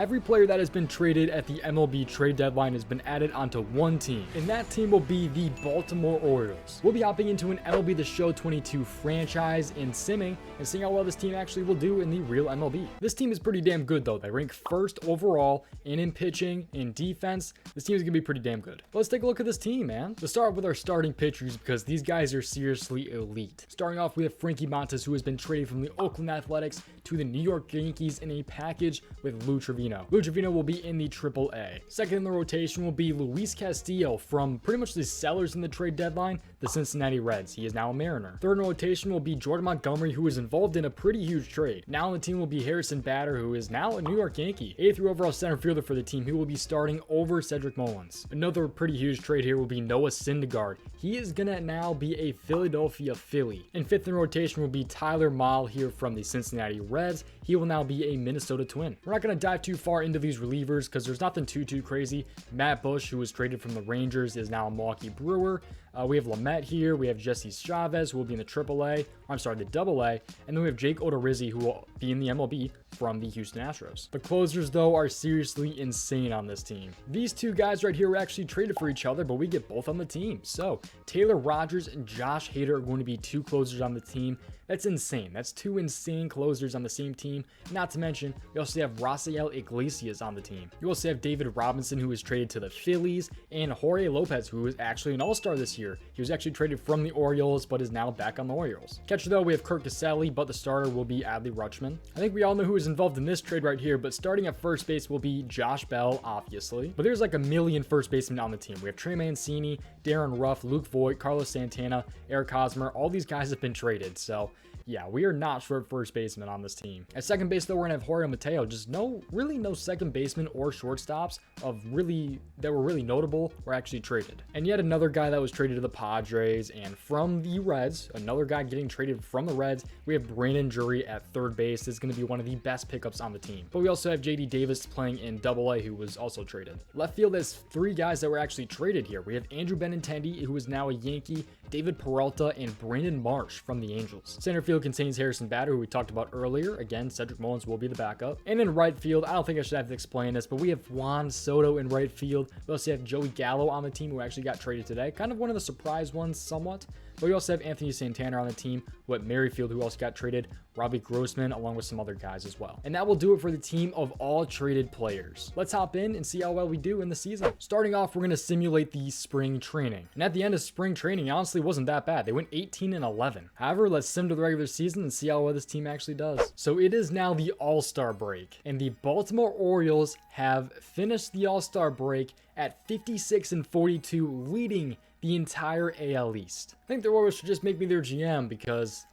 Every player that has been traded at the MLB trade deadline has been added onto one team, and that team will be the Baltimore Orioles. We'll be hopping into an MLB The Show 22 franchise and simming and seeing how well this team actually will do in the real MLB. This team is pretty damn good though. They rank first overall and in pitching, in defense. This team is gonna be pretty damn good. But let's take a look at this team, man. Let's start with our starting pitchers because these guys are seriously elite. Starting off, we have Frankie Montas, who has been traded from the Oakland Athletics to the New York Yankees in a package with Lou Trevino. Lou Trevino will be in the AAA. Second in the rotation will be Luis Castillo from pretty much the sellers in the trade deadline, the Cincinnati Reds. He is now a Mariner. Third in rotation will be Jordan Montgomery, who is involved in a pretty huge trade. Now on the team will be Harrison Bader, who is now a New York Yankee. 83 overall center fielder for the team. He will be starting over Cedric Mullins. Another pretty huge trade here will be Noah Syndergaard. He is gonna now be a Philadelphia Philly. And fifth in rotation will be Tyler Mahle here from the Cincinnati Reds. He will now be a Minnesota Twin. We're not gonna dive too far into these relievers because there's nothing too crazy. Matt Bush, who was traded from the Rangers, is now a Milwaukee Brewer. We have Lamet here. We have Jesse Chavez, who will be in the AAA. I'm sorry, the AA. And then we have Jake Odorizzi, who will be in the MLB from the Houston Astros. The closers, though, are seriously insane on this team. These two guys right here were actually traded for each other, but we get both on the team. So Taylor Rogers and Josh Hader are going to be two closers on the team. That's insane. That's two insane closers on the same team. Not to mention, we also have Rafael Iglesias on the team. You also have David Robinson, who was traded to the Phillies, and Jorge Lopez, who was actually an all-star this year. He was actually traded from the Orioles, but is now back on the Orioles. Catcher, though, we have Kurt Caselli, but the starter will be Adley Rutschman. I think we all know who is involved in this trade right here, but starting at first base will be Josh Bell, obviously. But there's like a million first basemen on the team. We have Trey Mancini, Darren Ruff, Luke Voigt, Carlos Santana, Eric Hosmer. All these guys have been traded, so yeah, we are not short first baseman on this team. At second base, though, we're gonna have Jorge Mateo. Just really no second baseman or shortstops that were really notable were actually traded. And yet another guy that was traded to the Padres and from the Reds, another guy getting traded from the Reds. We have Brandon Drury at third base. This is gonna be one of the best pickups on the team. But we also have JD Davis playing in AA, who was also traded. Left field has three guys that were actually traded here. We have Andrew Benintendi, who is now a Yankee, David Peralta, and Brandon Marsh from the Angels. Center field contains Harrison Bader, who we talked about earlier. Again, Cedric Mullins will be the backup. And in right field, I don't think I should have to explain this, but we have Juan Soto in right field. We also have Joey Gallo on the team, who actually got traded today. Kind of one of the surprise ones somewhat. But we also have Anthony Santana on the team, with Merrifield, who also got traded, Robbie Grossman, along with some other guys as well. And that will do it for the team of all traded players. Let's hop in and see how well we do in the season. Starting off, we're going to simulate the spring training. And at the end of spring training, honestly, wasn't that bad. They went 18-11. However, let's sim to the regular season and see how well this team actually does. So it is now the All-Star break, and the Baltimore Orioles have finished the All-Star break at 56-42, leading the entire AL East. I think the Orioles should just make me their GM because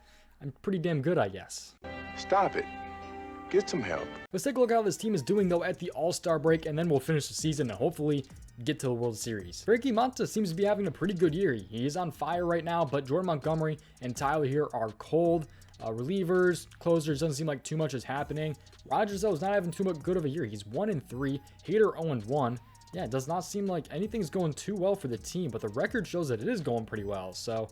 I'm pretty damn good, I guess. Stop it. Get some help. Let's take a look at how this team is doing, though, at the All-Star break, and then we'll finish the season and hopefully get to the World Series. Frankie Montas seems to be having a pretty good year. He is on fire right now, but Jordan Montgomery and Tyler here are cold. Relievers, closers, doesn't seem like too much is happening. Rogers, though, is not having too much good of a year. He's 1-3. Hader 0-1. Yeah, it does not seem like anything's going too well for the team, but the record shows that it is going pretty well. So,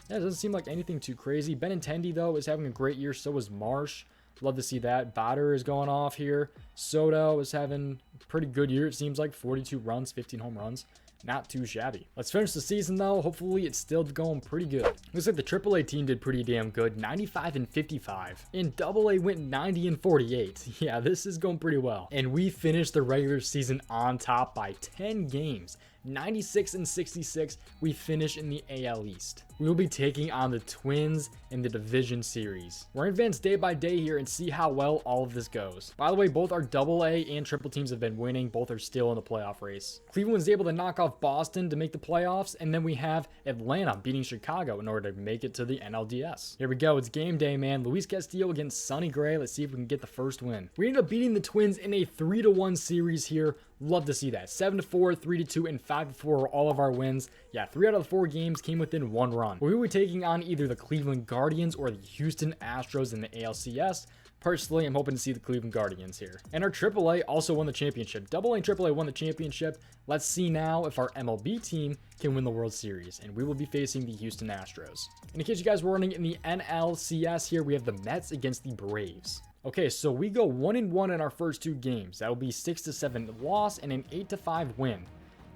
yeah, it doesn't seem like anything too crazy. Benintendi, though, is having a great year. So is Marsh. Love to see that. Bader is going off here. Soto is having a pretty good year. It seems like 42 runs, 15 home runs. Not too shabby. Let's finish the season, though. Hopefully, it's still going pretty good. Looks like the AAA team did pretty damn good. 95-55. And AA went 90-48. Yeah, this is going pretty well. And we finished the regular season on top by 10 games. 96-66, we finish in the AL East. We will be taking on the Twins in the division series. We're going to advance day by day here and see how well all of this goes. By the way, both our AA and triple teams have been winning. Both are still in the playoff race. Cleveland was able to knock off Boston to make the playoffs, and then we have Atlanta beating Chicago in order to make it to the NLDS. Here we go. It's game day, man. Luis Castillo against Sonny Gray. Let's see if we can get the first win. We ended up beating the Twins in a 3-1 series here. Love to see that. 7-4, 3-2, and 5-4 are all of our wins. Yeah, 3 out of the 4 games came within 1 run. We were taking on either the Cleveland Guardians or the Houston Astros in the ALCS. Personally, I'm hoping to see the Cleveland Guardians here. And our AAA also won the championship. AA and AAA won the championship. Let's see now if our MLB team can win the World Series, and we will be facing the Houston Astros. And in case you guys were wondering, in the NLCS here, we have the Mets against the Braves. Okay, so we go 1-1 in our first 2 games. That will be 6-7 loss and an 8-5 win.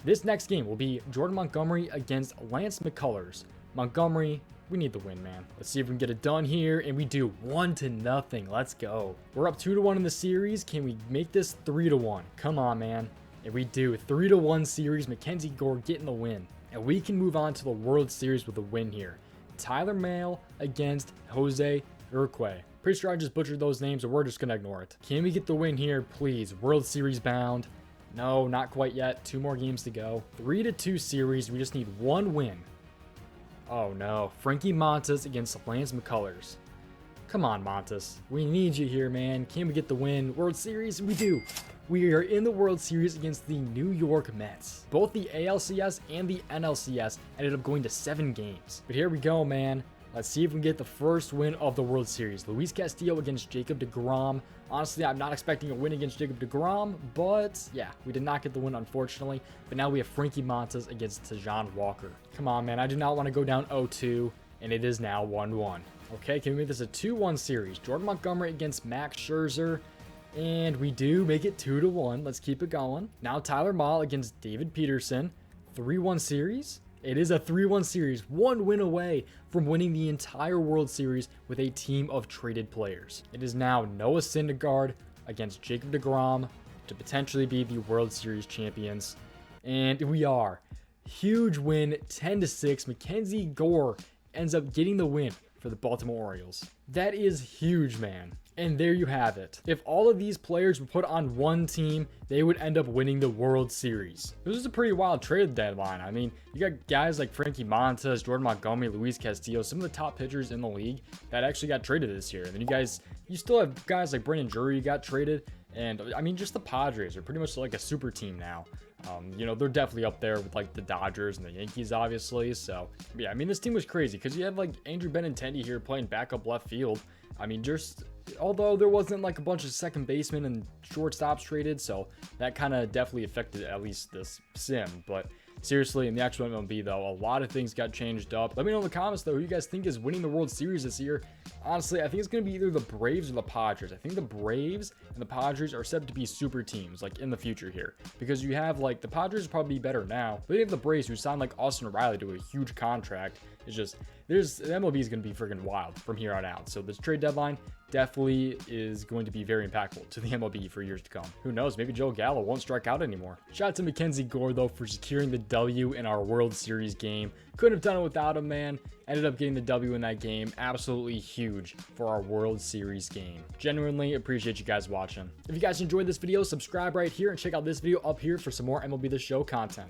This next game will be Jordan Montgomery against Lance McCullers. Montgomery, we need the win, man. Let's see if we can get it done here, and we do 1-0. Let's go. We're up 2-1 in the series. Can we make this 3-1? Come on, man. And we do. 3-1 series. Mackenzie Gore getting the win. And we can move on to the World Series with a win here. Tyler Mahle against Jose Urquidy. Pretty sure I just butchered those names, so we're just going to ignore it. Can we get the win here, please? World Series bound. No, not quite yet. 2 more games to go. 3-2 series. We just need 1 win. Oh no. Frankie Montas against Lance McCullers. Come on, Montas. We need you here, man. Can we get the win? World Series? We do. We are in the World Series against the New York Mets. Both the ALCS and the NLCS ended up going to 7 games. But here we go, man. Let's see if we can get the first win of the World Series. Luis Castillo against Jacob deGrom. Honestly, I'm not expecting a win against Jacob deGrom, but yeah, we did not get the win, unfortunately. But now we have Frankie Montas against Tajon Walker. Come on, man. I do not want to go down 0-2, and it is now 1-1. Okay, can we make this a 2-1 series? Jordan Montgomery against Max Scherzer. And we do make it 2-1. Let's keep it going. Now Tyler Mahle against David Peterson. 3-1 series. It is a 3-1 series, 1 win away from winning the entire World Series with a team of traded players. It is now Noah Syndergaard against Jacob deGrom to potentially be the World Series champions. And we are. Huge win, 10-6. Mackenzie Gore ends up getting the win for the Baltimore Orioles. That is huge, man. And there you have it. If all of these players were put on one team, they would end up winning the World Series. This is a pretty wild trade deadline. I mean, you got guys like Frankie Montas, Jordan Montgomery, Luis Castillo, some of the top pitchers in the league that actually got traded this year. And then you still have guys like Brandon Drury got traded. And I mean, just the Padres are pretty much like a super team now. They're definitely up there with like the Dodgers and the Yankees, obviously. So yeah, I mean, this team was crazy because you had like Andrew Benintendi here playing backup left field. I mean, although there wasn't like a bunch of second basemen and shortstops traded, so that kind of definitely affected at least this sim. But seriously, in the actual MLB though, a lot of things got changed up. Let me know in the comments though who you guys think is winning the World Series this year. Honestly, I think it's going to be either the Braves or the Padres. I think the Braves and the Padres are set to be super teams like in the future here, because you have like the Padres probably be better now, but you have the Braves who signed like Austin Riley to a huge contract. It's just the MLB is going to be freaking wild from here on out. So this trade deadline definitely is going to be very impactful to the MLB for years to come. Who knows? Maybe Joe Gallo won't strike out anymore. Shout out to Mackenzie Gore though for securing the W in our World Series game. Couldn't have done it without him, man. Ended up getting the W in that game. Absolutely huge for our World Series game. Genuinely appreciate you guys watching. If you guys enjoyed this video, subscribe right here and check out this video up here for some more MLB The Show content.